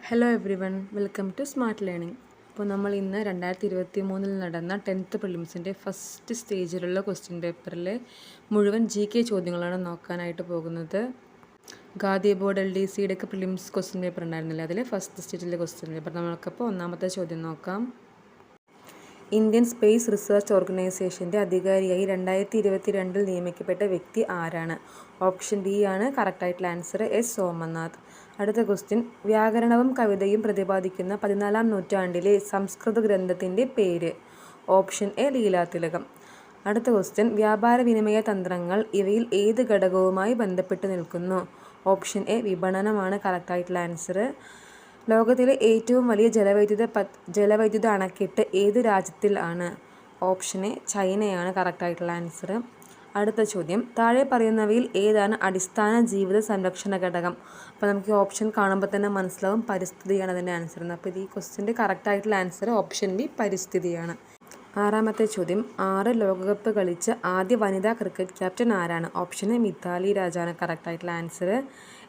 Hello everyone, welcome to smart learning. അപ്പോൾ നമ്മൾ ഇന്ന് 2023 നടന്ന 10th പ്രിലിംസിൻ്റെ ഫസ്റ്റ് സ്റ്റേജിലുള്ള ക്വസ്റ്റ്യൻ പേപ്പറിലെ മുഴുവൻ GK ചോദ്യങ്ങളാണ് നോക്കാനായിട്ട് പോകുന്നത്. ഖാദി ബോർഡ് LDCയുടെ ഒക്കെ പ്രിലിംസ് ക്വസ്റ്റ്യൻ പേപ്പർ ഉണ്ടായിരുന്നില്ല, അതിലെ ഫസ്റ്റ് സ്റ്റേജിലെ ക്വസ്റ്റ്യൻ പേപ്പർ. നമ്മൾക്കപ്പോൾ ഒന്നാമത്തെ ചോദ്യം നോക്കാം. ഇന്ത്യൻ സ്പേസ് റിസർച്ച് ഓർഗനൈസേഷൻ്റെ അധികാരിയായി 2022 നിയമിക്കപ്പെട്ട വ്യക്തി ആരാണ്? ഓപ്ഷൻ ഡി ആണ് കറക്റ്റായിട്ടുള്ള ആൻസർ, എസ് സോമനാഥ്. അടുത്ത ക്വസ്റ്റ്യൻ, വ്യാകരണവും കവിതയും പ്രതിപാദിക്കുന്ന 14ാം നൂറ്റാണ്ടിലെ സംസ്കൃത ഗ്രന്ഥത്തിൻ്റെ പേര്? Option A Leelathilakam. അടുത്ത ക്വസ്റ്റ്യൻ, വ്യാപാര വിനിമയ തന്ത്രങ്ങൾ ഇവയിൽ ഏത് ഘടകവുമായി ബന്ധപ്പെട്ട് നിൽക്കുന്നു? ഓപ്ഷൻ എ വിപണനമാണ് കറക്റ്റായിട്ടുള്ള ആൻസർ. ലോകത്തിലെ ഏറ്റവും വലിയ ജലവൈദ്യുത അണക്കെട്ട് ഏത് രാജ്യത്തിൽ ആണ്? ഓപ്ഷൻ എ ചൈനയാണ് കറക്റ്റായിട്ടുള്ള ആൻസർ. അടുത്ത ചോദ്യം, താഴെ പറയുന്നവയിൽ ഏതാണ് അടിസ്ഥാന ജീവിത സംരക്ഷണ ഘടകം? അപ്പോൾ നമുക്ക് ഈ ഓപ്ഷൻ കാണുമ്പോൾ തന്നെ മനസ്സിലാവും പരിസ്ഥിതിയാണ് അതിൻ്റെ ആൻസർ എന്ന്. അപ്പോൾ ഈ ക്വസ്റ്റ്യൻ്റെ കറക്റ്റായിട്ടുള്ള ആൻസർ ഓപ്ഷൻ ബി പരിസ്ഥിതിയാണ്. ആറാമത്തെ ചോദ്യം, 6 ലോകകപ്പ് കളിച്ച ആദ്യ വനിതാ ക്രിക്കറ്റ് ക്യാപ്റ്റൻ ആരാണ്? ഓപ്ഷൻ എ മിതാലി രാജാണ് കറക്റ്റായിട്ടുള്ള ആൻസർ.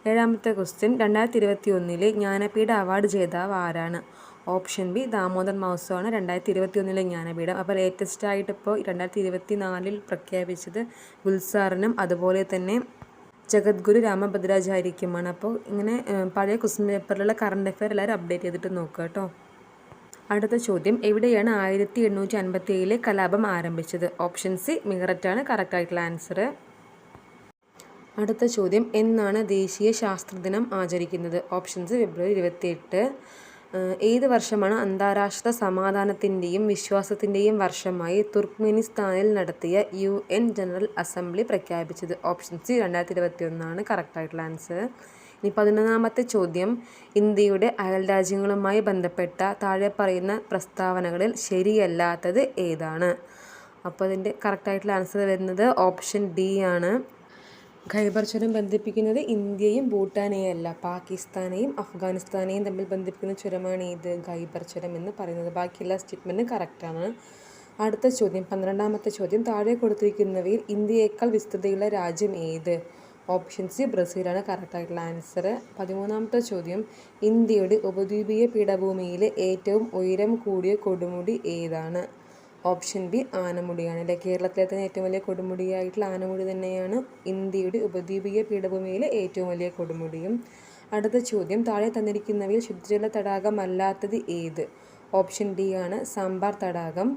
ഏഴാമത്തെ ക്വസ്റ്റ്യൻ, 2021 ജ്ഞാനപീഠ അവാർഡ് ജേതാവ് ആരാണ്? ഓപ്ഷൻ ബി ദാമോദർ മൗസമാണ് 2021 ജ്ഞാനപീഠം. അപ്പോൾ ലേറ്റസ്റ്റ് ആയിട്ട് ഇപ്പോൾ 2024 പ്രഖ്യാപിച്ചത് ഗുൽസാറിനും അതുപോലെ തന്നെ ജഗദ്ഗുരു രാമഭദ്രാചാര്യയ്ക്കുമാണ്. അപ്പോൾ ഇങ്ങനെ പഴയ ക്വസ്റ്റ്യൻ പേപ്പറിലുള്ള കറണ്ട് അഫെയർ എല്ലാവരും അപ്ഡേറ്റ് ചെയ്തിട്ട് നോക്കുക കേട്ടോ. അടുത്ത ചോദ്യം, എവിടെയാണ് 1857 കലാപം ആരംഭിച്ചത്? ഓപ്ഷൻ സി മീററ്റാണ് കറക്റ്റായിട്ടുള്ള ആൻസർ. അടുത്ത ചോദ്യം, എന്നാണ് ദേശീയ ശാസ്ത്രദിനം ആചരിക്കുന്നത്? ഓപ്ഷൻസ് ഫെബ്രുവരി 28. ഏത് വർഷമാണ് അന്താരാഷ്ട്ര സമാധാനത്തിൻ്റെയും വിശ്വാസത്തിൻ്റെയും വർഷമായി തുർക്ക്മെനിസ്ഥാനിൽ നടത്തിയ UN ജനറൽ അസംബ്ലി പ്രഖ്യാപിച്ചത്? ഓപ്ഷൻ സി 2021 കറക്റ്റായിട്ടുള്ള ആൻസർ. ഇനി 11ാമത്തെ ചോദ്യം, ഇന്ത്യയുടെ അയൽരാജ്യങ്ങളുമായി ബന്ധപ്പെട്ട താഴെ പറയുന്ന പ്രസ്താവനകളിൽ ശരിയല്ലാത്തത് ഏതാണ്? അപ്പോൾ അതിൻ്റെ കറക്റ്റായിട്ടുള്ള ആൻസർ വരുന്നത് ഓപ്ഷൻ ഡി ആണ്. ഖൈബർ ചുരം ബന്ധിപ്പിക്കുന്നത് ഇന്ത്യയും ഭൂട്ടാനെയും അല്ല, പാകിസ്ഥാനെയും അഫ്ഗാനിസ്ഥാനെയും തമ്മിൽ ബന്ധിപ്പിക്കുന്ന ചുരമാണ് ഇത് ഖൈബർ ചുരം എന്ന് പറയുന്നത്. ബാക്കിയുള്ള സ്റ്റേറ്റ്മെൻറ്റ് കറക്റ്റാണ്. അടുത്ത ചോദ്യം, 12ാമത്തെ ചോദ്യം, താഴെ കൊടുത്തിരിക്കുന്നവയിൽ ഇന്ത്യയേക്കാൾ വിസ്തൃതിയുള്ള രാജ്യം ഏത്? ഓപ്ഷൻ സി ബ്രസീലാണ് കറക്റ്റായിട്ടുള്ള ആൻസർ. 13ാമത്തെ ചോദ്യം, ഇന്ത്യയുടെ ഉപദ്വീപീയ പീഠഭൂമിയിലെ ഏറ്റവും ഉയരം കൂടിയ കൊടുമുടി ഏതാണ്? ഓപ്ഷൻ ബി ആനമുടിയാണ്. അല്ലെ, കേരളത്തിലെ തന്നെ ഏറ്റവും വലിയ കൊടുമുടിയായിട്ടുള്ള ആനമുടി തന്നെയാണ് ഇന്ത്യയുടെ ഉപദ്വീപീയ പീഠഭൂമിയിലെ ഏറ്റവും വലിയ കൊടുമുടിയും. അടുത്ത ചോദ്യം, താഴെ തന്നിരിക്കുന്നവയിൽ ശുദ്ധജല തടാകമല്ലാത്തത് ഏത്? ഓപ്ഷൻ ഡി ആണ് സാമ്പാർ തടാകം.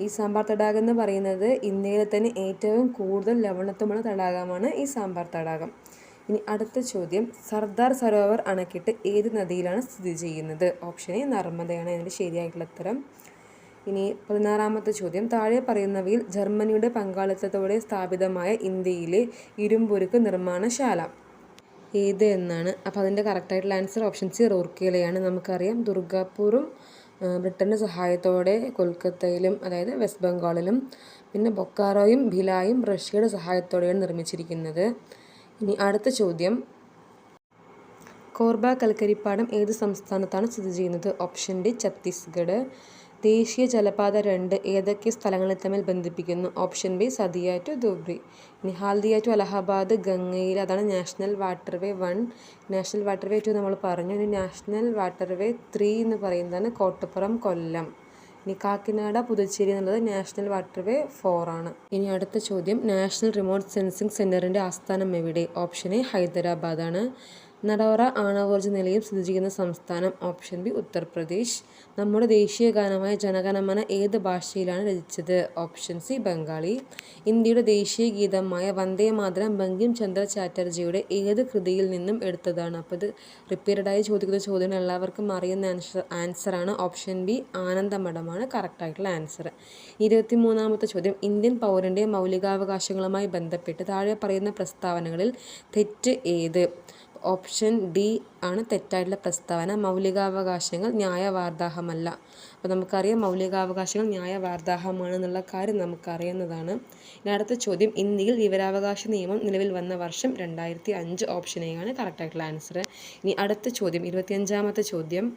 ഈ സാമ്പാർ തടാകം എന്ന് പറയുന്നത് ഇന്ത്യയിലെ തന്നെ ഏറ്റവും കൂടുതൽ ലവണത്വമുള്ള തടാകമാണ് ഈ സാമ്പാർ തടാകം. ഇനി അടുത്ത ചോദ്യം, സർദാർ സരോവർ അണക്കെട്ട് ഏത് നദിയിലാണ് സ്ഥിതി ചെയ്യുന്നത്? ഓപ്ഷൻ എ നർമ്മദയാണ് അതിൻ്റെ ശരിയായിട്ടുള്ള ഉത്തരം. ഇനി 16ാമത്തെ ചോദ്യം, താഴെ പറയുന്നവയിൽ ജർമ്മനിയുടെ പങ്കാളിത്തത്തോടെ സ്ഥാപിതമായ ഇന്ത്യയിലെ ഇരുമ്പുരുക്ക് നിർമ്മാണശാല ഏത് എന്നാണ്? അപ്പോൾ അതിൻ്റെ കറക്റ്റായിട്ടുള്ള ആൻസർ ഓപ്ഷൻ സി റൂർക്കേലയാണ്. നമുക്കറിയാം ദുർഗാപൂറും ബ്രിട്ടൻ്റെ സഹായത്തോടെ കൊൽക്കത്തയിലും അതായത് വെസ്റ്റ് ബംഗാളിലും പിന്നെ ബൊക്കാറോയും ഭിലായും റഷ്യയുടെ സഹായത്തോടെയാണ് നിർമ്മിച്ചിരിക്കുന്നത്. ഇനി അടുത്ത ചോദ്യം, കോർബ കൽക്കരിപ്പാടം ഏത് സംസ്ഥാനത്താണ് സ്ഥിതി ചെയ്യുന്നത്? Option D Chhattisgarh. ദേശീയ ജലപാത 2 ഏതൊക്കെ സ്ഥലങ്ങളെ തമ്മിൽ ബന്ധിപ്പിക്കുന്നു? Option B Sadiya to Dhubri. ഇനി ഹാൽദിയ ടു അലഹബാദ് ഗംഗയിൽ, അതാണ് നാഷണൽ വാട്ടർവേ 1. നാഷണൽ വാട്ടർവേ 2 നമ്മൾ പറഞ്ഞു. ഇനി നാഷണൽ വാട്ടർവേ 3 എന്ന് പറയുന്നതാണ് കോട്ടപ്പുറം കൊല്ലം. ഇനി കാക്കിനാട പുതുച്ചേരി എന്നുള്ളത് നാഷണൽ വാട്ടർവേ 4 ആണ്. ഇനി അടുത്ത ചോദ്യം, നാഷണൽ റിമോട്ട് സെൻസിംഗ് സെൻറ്ററിൻ്റെ ആസ്ഥാനം എവിടെ? Option A ഹൈദരാബാദാണ്. നടോറ ആണവോർജ്ജ നിലയം സ്ഥിതി ചെയ്യുന്ന സംസ്ഥാനം? Option B Uttar Pradesh. നമ്മുടെ ദേശീയ ഗാനമായ ജനഗണമന ഏത് ഭാഷയിലാണ് രചിച്ചത്? Option C Bengali. ഇന്ത്യയുടെ ദേശീയ ഗീതമായ വന്ദേ മാതരം ബങ്കിം ചന്ദ്ര ചാറ്റർജിയുടെ ഏത് കൃതിയിൽ നിന്നും എടുത്തതാണ്? അപ്പോൾ ഇത് റിപ്പീറ്റഡായി ചോദിക്കുന്ന ചോദ്യം എല്ലാവർക്കും അറിയുന്ന ആൻസറാണ്. ഓപ്ഷൻ ബി ആനന്ദമഠമാണ് കറക്റ്റായിട്ടുള്ള ആൻസർ. 23ാമത്തെ ചോദ്യം, ഇന്ത്യൻ പൗരൻ്റെ മൗലികാവകാശങ്ങളുമായി ബന്ധപ്പെട്ട് താഴെ പറയുന്ന പ്രസ്താവനകളിൽ തെറ്റ് ഏത്? ഓപ്ഷൻ ഡി ആണ് തെറ്റായിട്ടുള്ള പ്രസ്താവന. മൗലികാവകാശങ്ങൾ ന്യായവാർദാഹമല്ല. അപ്പോൾ നമുക്കറിയാം മൗലികാവകാശങ്ങൾ ന്യായവാർദാഹമാണെന്നുള്ള കാര്യം നമുക്കറിയുന്നതാണ്. ഇനി അടുത്ത ചോദ്യം, ഇന്ത്യയിൽ വിവരാവകാശ നിയമം നിലവിൽ വന്ന വർഷം 2005. ഓപ്ഷൻ എ ആണ് കറക്റ്റായിട്ടുള്ള ആൻസർ. ഇനി അടുത്ത ചോദ്യം, 25ാമത്തെ ചോദ്യം,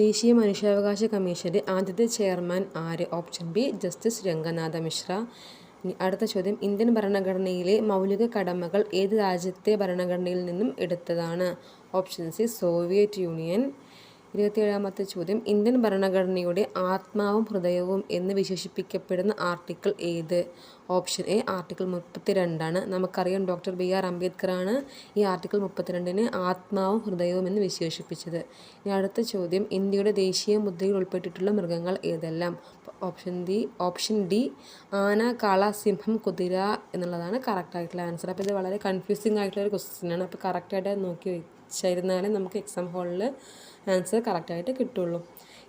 ദേശീയ മനുഷ്യാവകാശ കമ്മീഷൻ്റെ ആദ്യത്തെ ചെയർമാൻ ആര്? Option B justice Ranganatha Mishra. ഇനി അടുത്ത ചോദ്യം, ഇന്ത്യൻ ഭരണഘടനയിലെ മൗലിക കടമകൾ ഏത് രാജ്യത്തെ ഭരണഘടനയിൽ നിന്നും എടുത്തതാണ്? Option C Soviet Union. 27ാമത്തെ ചോദ്യം ഇന്ത്യൻ ഭരണഘടനയുടെ ആത്മാവും ഹൃദയവും എന്ന് വിശേഷിപ്പിക്കപ്പെടുന്ന ആർട്ടിക്കിൾ ഏത്? ഓപ്ഷൻ എ ആർട്ടിക്കിൾ 32 നമുക്കറിയാം ഡോക്ടർ BR അംബേദ്കറാണ് ഈ ആർട്ടിക്കിൾ 32 ആത്മാവും ഹൃദയവും എന്ന് വിശേഷിപ്പിച്ചത്. ഇനി അടുത്ത ചോദ്യം ഇന്ത്യയുടെ ദേശീയ മുദ്രയിൽ ഉൾപ്പെട്ടിട്ടുള്ള മൃഗങ്ങൾ ഏതെല്ലാം? ഓപ്ഷൻ ഡി ആന, കാള, സിംഹം, കുതിര എന്നുള്ളതാണ് കറക്റ്റായിട്ടുള്ള ആൻസർ. അപ്പോൾ ഇത് വളരെ കൺഫ്യൂസിങ് ആയിട്ടുള്ള ഒരു ക്വസ്റ്റ്യനാണ്. അപ്പോൾ കറക്റ്റായിട്ട് നോക്കി വെച്ചിരുന്നാലേ നമുക്ക് എക്സാം ഹാളിൽ ആൻസർ കറക്റ്റായിട്ട് കിട്ടുള്ളൂ.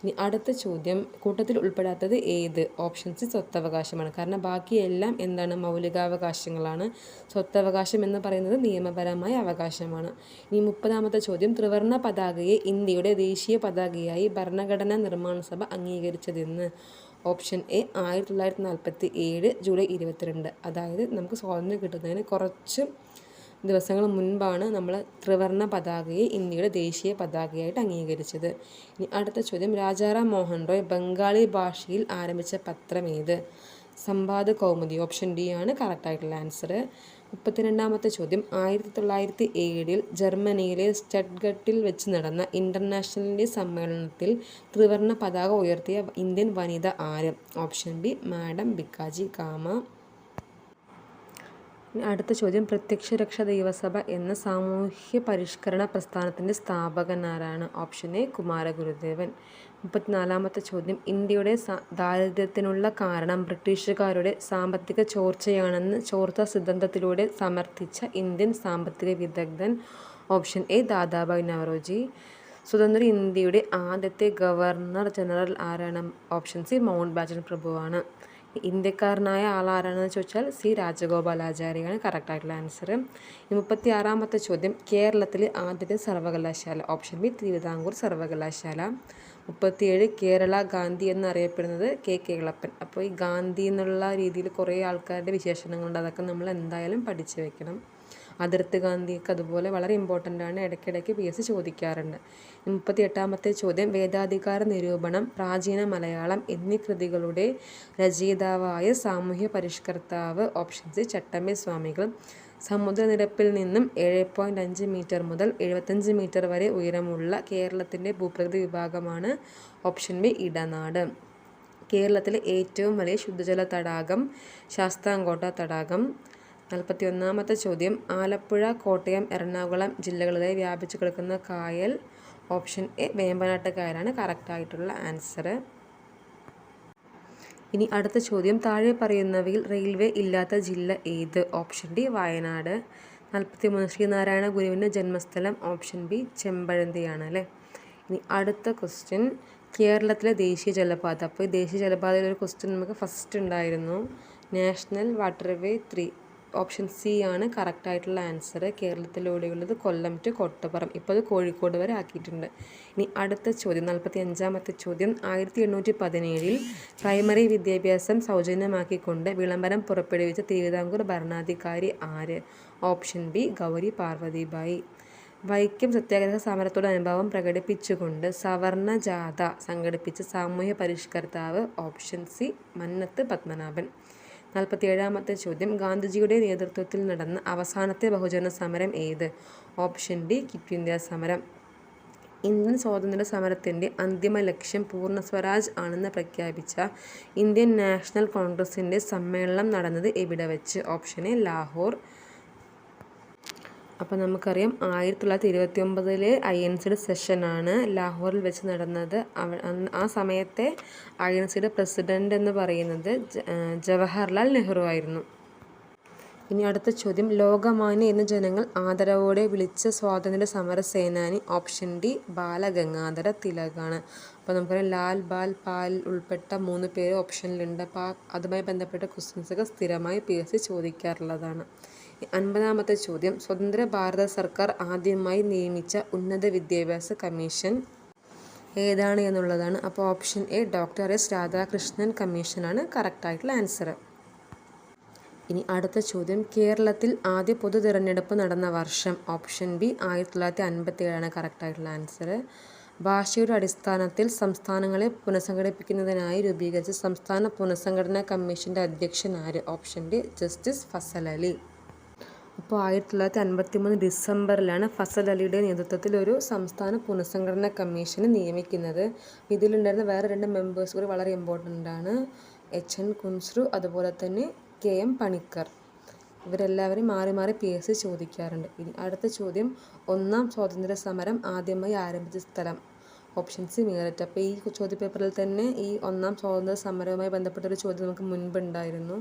ഇനി അടുത്ത ചോദ്യം കൂട്ടത്തിൽ ഉൾപ്പെടാത്തത് ഏത്? ഓപ്ഷൻ സി സ്വത്തവകാശമാണ്. കാരണം ബാക്കിയെല്ലാം എന്താണ്? മൗലികാവകാശങ്ങളാണ്. സ്വത്തവകാശം എന്ന് പറയുന്നത് നിയമപരമായ അവകാശമാണ്. ഇനി 30ാമത്തെ ചോദ്യം ത്രിവർണ്ണ പതാകയെ ഇന്ത്യയുടെ ദേശീയ പതാകയായി ഭരണഘടനാ നിർമ്മാണ സഭ അംഗീകരിച്ചതെന്ന്? Option A 1947 July 22. അതായത് നമുക്ക് സ്വാതന്ത്ര്യം കിട്ടുന്നതിന് കുറച്ച് ദിവസങ്ങൾ മുൻപാണ് നമ്മൾ ത്രിവർണ്ണ പതാകയെ ഇന്ത്യയുടെ ദേശീയ പതാകയായിട്ട് അംഗീകരിച്ചത്. ഇനി അടുത്ത ചോദ്യം രാജാറാം മോഹൻ റോയ് ബംഗാളി ഭാഷയിൽ ആരംഭിച്ച പത്രം ഏത്? സംവാദ് കൗമുദി. ഓപ്ഷൻ ഡി ആണ് കറക്റ്റായിട്ടുള്ള ആൻസർ. 32ാമത്തെ ചോദ്യം 1907 ജർമ്മനിയിലെ സ്റ്റഡ്ഗട്ടിൽ വെച്ച് നടന്ന ഇൻ്റർനാഷണലിൻ്റെ സമ്മേളനത്തിൽ ത്രിവർണ്ണ പതാക ഉയർത്തിയ ഇന്ത്യൻ വനിത ആര്? ഓപ്ഷൻ ബി മാഡം ഭിക്കാജി കാമ. അടുത്ത ചോദ്യം പ്രത്യക്ഷരക്ഷ ദൈവസഭ എന്ന സാമൂഹ്യ പരിഷ്കരണ പ്രസ്ഥാനത്തിൻ്റെ സ്ഥാപകൻ ആരാണ്? Option A Kumaragurudevan. 34ാമത്തെ ചോദ്യം ഇന്ത്യയുടെ ദാരിദ്ര്യത്തിനുള്ള കാരണം ബ്രിട്ടീഷുകാരുടെ സാമ്പത്തിക ചോർച്ചയാണെന്ന് ചോർച്ച സിദ്ധാന്തത്തിലൂടെ സമർത്ഥിച്ച ഇന്ത്യൻ സാമ്പത്തിക വിദഗ്ധൻ? Option A Dadabhai Naoroji. സ്വതന്ത്ര ഇന്ത്യയുടെ ആദ്യത്തെ ഗവർണർ ജനറൽ ആരാണ്? ഓപ്ഷൻ സി മൗണ്ട് ബാറ്റൻ പ്രഭുവാണ്. ഇന്ത്യക്കാരനായ ആളാരാണെന്ന് ചോദിച്ചാൽ സി രാജഗോപാലാചാര്യാണ് കറക്റ്റായിട്ടുള്ള ആൻസർ. 36ാമത്തെ ചോദ്യം കേരളത്തിലെ ആദ്യത്തെ സർവകലാശാല? ഓപ്ഷൻ ബി തിരുവിതാംകൂർ സർവകലാശാല. 37 കേരള ഗാന്ധി എന്നറിയപ്പെടുന്നത് കെ കേളപ്പൻ. അപ്പോൾ ഈ ഗാന്ധി എന്നുള്ള രീതിയിൽ കുറേ ആൾക്കാരുടെ വിശേഷണങ്ങളുണ്ട്, അതൊക്കെ നമ്മൾ എന്തായാലും പഠിച്ചു വെക്കണം. അതിർത്തി ഗാന്ധിയൊക്കെ അതുപോലെ വളരെ ഇമ്പോർട്ടൻ്റ് ആണ്, ഇടയ്ക്കിടയ്ക്ക് PSC ചോദിക്കാറുണ്ട്. 38ാമത്തെ ചോദ്യം വേദാധികാര നിരൂപണം, പ്രാചീന മലയാളം എന്നീ കൃതികളുടെ രചയിതാവായ സാമൂഹ്യ പരിഷ്കർത്താവ്? ഓപ്ഷൻ സി ചട്ടമ്പി സ്വാമികൾ. സമുദ്രനിരപ്പിൽ നിന്നും 7.5 മീറ്റർ മുതൽ 75 മീറ്റർ വരെ ഉയരമുള്ള കേരളത്തിൻ്റെ ഭൂപ്രകൃതി വിഭാഗമാണ്? ഓപ്ഷൻ ബി ഇടനാട്. കേരളത്തിലെ ഏറ്റവും വലിയ ശുദ്ധജല തടാകം ശാസ്താംകോട്ട തടാകം. 41ാമത്തെ ചോദ്യം ആലപ്പുഴ, കോട്ടയം, എറണാകുളം ജില്ലകളിലായി വ്യാപിച്ചു കിടക്കുന്ന കായൽ? ഓപ്ഷൻ എ വേമ്പനാട്ട് കായലാണ് കറക്റ്റായിട്ടുള്ള ആൻസർ. ഇനി അടുത്ത ചോദ്യം താഴെ പറയുന്നവയിൽ റെയിൽവേ ഇല്ലാത്ത ജില്ല ഏത്? Option D Wayanad. 43 ശ്രീനാരായണ ഗുരുവിൻ്റെ ജന്മസ്ഥലം? ഓപ്ഷൻ ബി ചെമ്പഴന്തിയാണ് അല്ലേ. ഇനി അടുത്ത ക്വസ്റ്റ്യൻ കേരളത്തിലെ ദേശീയ ജലപാത. അപ്പോൾ ഈ ദേശീയ ജലപാതയിൽ ഒരു ക്വസ്റ്റ്യൻ നമുക്ക് ഫസ്റ്റ് ഉണ്ടായിരുന്നു, നാഷണൽ വാട്ടർവേ 3. ഓപ്ഷൻ സി ആണ് കറക്റ്റായിട്ടുള്ള ആൻസർ. കേരളത്തിലൂടെയുള്ളത് കൊല്ലം ടു കോട്ടപ്പുറം, ഇപ്പോൾ അത് കോഴിക്കോട് വരെ ആക്കിയിട്ടുണ്ട്. ഇനി അടുത്ത ചോദ്യം 45ാമത്തെ ചോദ്യം 1817 പ്രൈമറി വിദ്യാഭ്യാസം സൗജന്യമാക്കിക്കൊണ്ട് വിളംബരം പുറപ്പെടുവിച്ച തിരുവിതാംകൂർ ഭരണാധികാരി ആര്? Option B Gowri Parvathi Bai. വൈക്കം സത്യാഗ്രഹ സമരത്തോടനുഭവം പ്രകടിപ്പിച്ചുകൊണ്ട് സവർണ ജാഥ സംഘടിപ്പിച്ച സാമൂഹ്യ പരിഷ്കർത്താവ്? Option C Mannathu Padmanabhan. 47ാമത്തെ ചോദ്യം ഗാന്ധിജിയുടെ നേതൃത്വത്തിൽ നടന്ന അവസാനത്തെ ബഹുജന സമരം ഏത്? ഓപ്ഷൻ ഡി ക്വിറ്റ് ഇന്ത്യ സമരം. ഇന്ത്യൻ സ്വാതന്ത്ര്യ സമരത്തിൻ്റെ അന്തിമ ലക്ഷ്യം പൂർണ്ണ സ്വരാജ് ആണെന്ന് പ്രഖ്യാപിച്ച ഇന്ത്യൻ നാഷണൽ കോൺഗ്രസിൻ്റെ സമ്മേളനം നടന്നത് എവിടെ വെച്ച്? Option A Lahore. അപ്പോൾ നമുക്കറിയാം 1929 INCയുടെ സെഷനാണ് ലാഹോറിൽ വെച്ച് നടന്നത്. ആ സമയത്തെ INCയുടെ പ്രസിഡൻ്റ് എന്ന് പറയുന്നത് ജവഹർലാൽ നെഹ്റു ആയിരുന്നു. ഇനി അടുത്ത ചോദ്യം ലോകമാന്യ എന്ന് ജനങ്ങൾ ആദരവോടെ വിളിച്ച സ്വാതന്ത്ര്യ സമര സേനാനി? ഓപ്ഷൻ ഡി ബാലഗംഗാധര തിലകാണ്. അപ്പോൾ നമുക്കറിയാം ലാൽ, ബാൽ, പാൽ ഉൾപ്പെട്ട 3 പേര് ഓപ്ഷനിലുണ്ട്. അപ്പോൾ അതുമായി ബന്ധപ്പെട്ട ക്വസ്റ്റ്യൻസൊക്കെ സ്ഥിരമായി PSC ചോദിക്കാറുള്ളതാണ്. 50ാമത്തെ ചോദ്യം സ്വതന്ത്ര ഭാരത സർക്കാർ ആദ്യമായി നിയമിച്ച ഉന്നത വിദ്യാഭ്യാസ കമ്മീഷൻ ഏതാണ് എന്നുള്ളതാണ്. അപ്പോൾ option A doctor S Radhakrishnan കമ്മീഷനാണ് കറക്റ്റായിട്ടുള്ള ആൻസർ. ഇനി അടുത്ത ചോദ്യം കേരളത്തിൽ ആദ്യ പൊതു തിരഞ്ഞെടുപ്പ് നടന്ന വർഷം? ഓപ്ഷൻ ബി 1957ആണ് കറക്റ്റായിട്ടുള്ള ആൻസർ. ഭാഷയുടെ അടിസ്ഥാനത്തിൽ സംസ്ഥാനങ്ങളെ പുനഃസംഘടിപ്പിക്കുന്നതിനായി രൂപീകരിച്ച സംസ്ഥാന പുനഃസംഘടനാ കമ്മീഷൻ്റെ അധ്യക്ഷൻ ആര്? Option D justice Fazal Ali. അപ്പോൾ 1953 ഡിസംബറിലാണ് ഫസൽ അലിയുടെ നേതൃത്വത്തിൽ ഒരു സംസ്ഥാന പുനഃസംഘടനാ കമ്മീഷനെ നിയമിക്കുന്നത്. ഇതിലുണ്ടായിരുന്ന വേറെ 2 മെമ്പേഴ്സ് കൂടി വളരെ ഇമ്പോർട്ടൻ്റ് ആണ്. HN കുൻസ്രു അതുപോലെ തന്നെ KM പണിക്കർ. ഇവരെല്ലാവരും മാറി മാറി PSC ചോദിക്കാറുണ്ട്. ഇനി അടുത്ത ചോദ്യം, ഒന്നാം സ്വാതന്ത്ര്യ സമരം ആദ്യമായി ആരംഭിച്ച സ്ഥലം. Option C Meerut. അപ്പോൾ ഈ ചോദ്യപേപ്പറിൽ തന്നെ ഈ ഒന്നാം സ്വാതന്ത്ര്യ സമരവുമായി ബന്ധപ്പെട്ടൊരു ചോദ്യം നമുക്ക് മുൻപുണ്ടായിരുന്നു.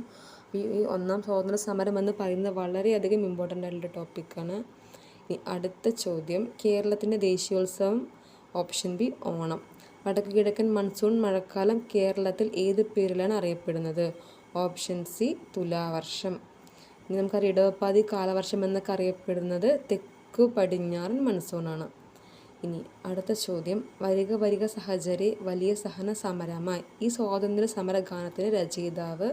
ഈ ഒന്നാം സ്വാതന്ത്ര്യ സമരം എന്ന് പറയുന്നത് വളരെയധികം ഇമ്പോർട്ടൻ്റ് ആയിട്ടുള്ള ടോപ്പിക്കാണ്. ഇനി അടുത്ത ചോദ്യം, കേരളത്തിൻ്റെ ദേശീയോത്സവം. Option B Onam. വടക്ക് കിഴക്കൻ മൺസൂൺ മഴക്കാലം കേരളത്തിൽ ഏത് പേരിലാണ് അറിയപ്പെടുന്നത്? ഓപ്ഷൻ സി തുലാവർഷം. ഇനി നമുക്കറിയാം ഇടവപ്പാതി കാലവർഷം എന്നൊക്കെ അറിയപ്പെടുന്നത് തെക്കു പടിഞ്ഞാറൻ മൺസൂണാണ്. ഇനി അടുത്ത ചോദ്യം, വരിക വരിക സഹചരി വലിയ സഹന സമരമായി. ഈ സ്വാതന്ത്ര്യ സമര ഗാനത്തിൻ്റെ രചയിതാവ്.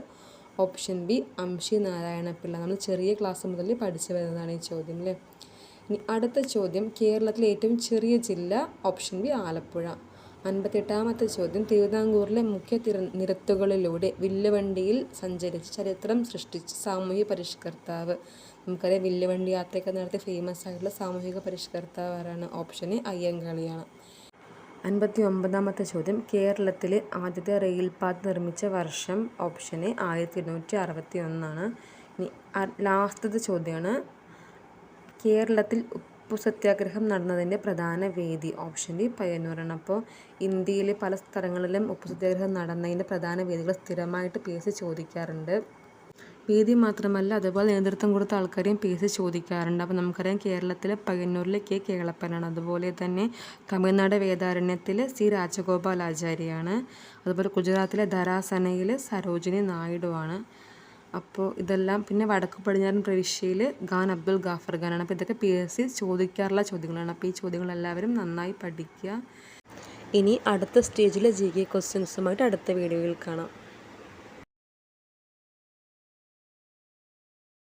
Option B അംഷി Narayana Pillai. നമ്മൾ ചെറിയ ക്ലാസ് മുതൽ പഠിച്ചു വരുന്നതാണ് ഈ ചോദ്യം അല്ലേ. ഇനി അടുത്ത ചോദ്യം, കേരളത്തിലെ ഏറ്റവും ചെറിയ ജില്ല. Option B Alappuzha. 58ാമത്തെ ചോദ്യം, തിരുവിതാംകൂറിലെ മുഖ്യ നിരത്തുകളിലൂടെ വില്ലുവണ്ടിയിൽ സഞ്ചരിച്ച് ചരിത്രം സൃഷ്ടിച്ച സാമൂഹിക പരിഷ്കർത്താവ്. നമുക്കറിയാം വില്ലുവണ്ടി യാത്രയൊക്കെ നടത്തിയ ഫേമസ് ആയിട്ടുള്ള സാമൂഹിക പരിഷ്കർത്താവ് ആരാണ്? Option A അയ്യങ്കാളിയാണ്. 59ാമത്തെ ചോദ്യം, കേരളത്തിലെ ആദ്യത്തെ റെയിൽപാത നിർമ്മിച്ച വർഷം. Option A 1861. ഇനി ലാസ്റ്റത്തെ ചോദ്യമാണ്, കേരളത്തിൽ ഉപ്പു സത്യാഗ്രഹം നടന്നതിൻ്റെ പ്രധാന വേദി. ഓപ്ഷൻ ഡി പയ്യന്നൂരാണ്. അപ്പോൾ ഇന്ത്യയിലെ പല സ്ഥലങ്ങളിലും ഉപ്പു സത്യാഗ്രഹം നടന്നതിൻ്റെ പ്രധാന വേദികൾ സ്ഥിരമായിട്ട് PSC ചോദിക്കാറുണ്ട്. വേദി മാത്രമല്ല അതുപോലെ നേതൃത്വം കൊടുത്ത ആൾക്കാരെയും PSC ചോദിക്കാറുണ്ട്. അപ്പോൾ നമുക്കറിയാം കേരളത്തിലെ പയ്യന്നൂരിലെ K കേളപ്പനാണ്. അതുപോലെ തന്നെ തമിഴ്നാട് വേദാരണ്യത്തിൽ C രാജഗോപാലാചാര്യാണ്. അതുപോലെ ഗുജറാത്തിലെ ധരാസനയിൽ സരോജിനി നായിഡുവാണ്. അപ്പോൾ ഇതെല്ലാം പിന്നെ വടക്ക് പടിഞ്ഞാറൻ പ്രവിശ്യയിൽ ഖാൻ അബ്ദുൽ ഗാഫർ ഖാനാണ്. അപ്പോൾ ഇതൊക്കെ PSC ചോദിക്കാറുള്ള ചോദ്യങ്ങളാണ്. അപ്പോൾ ഈ ചോദ്യങ്ങളെല്ലാവരും നന്നായി പഠിക്കുക. ഇനി അടുത്ത സ്റ്റേജിലെ GK ക്വസ്റ്റ്യൻസുമായിട്ട് അടുത്ത വീഡിയോയിൽ കാണാം.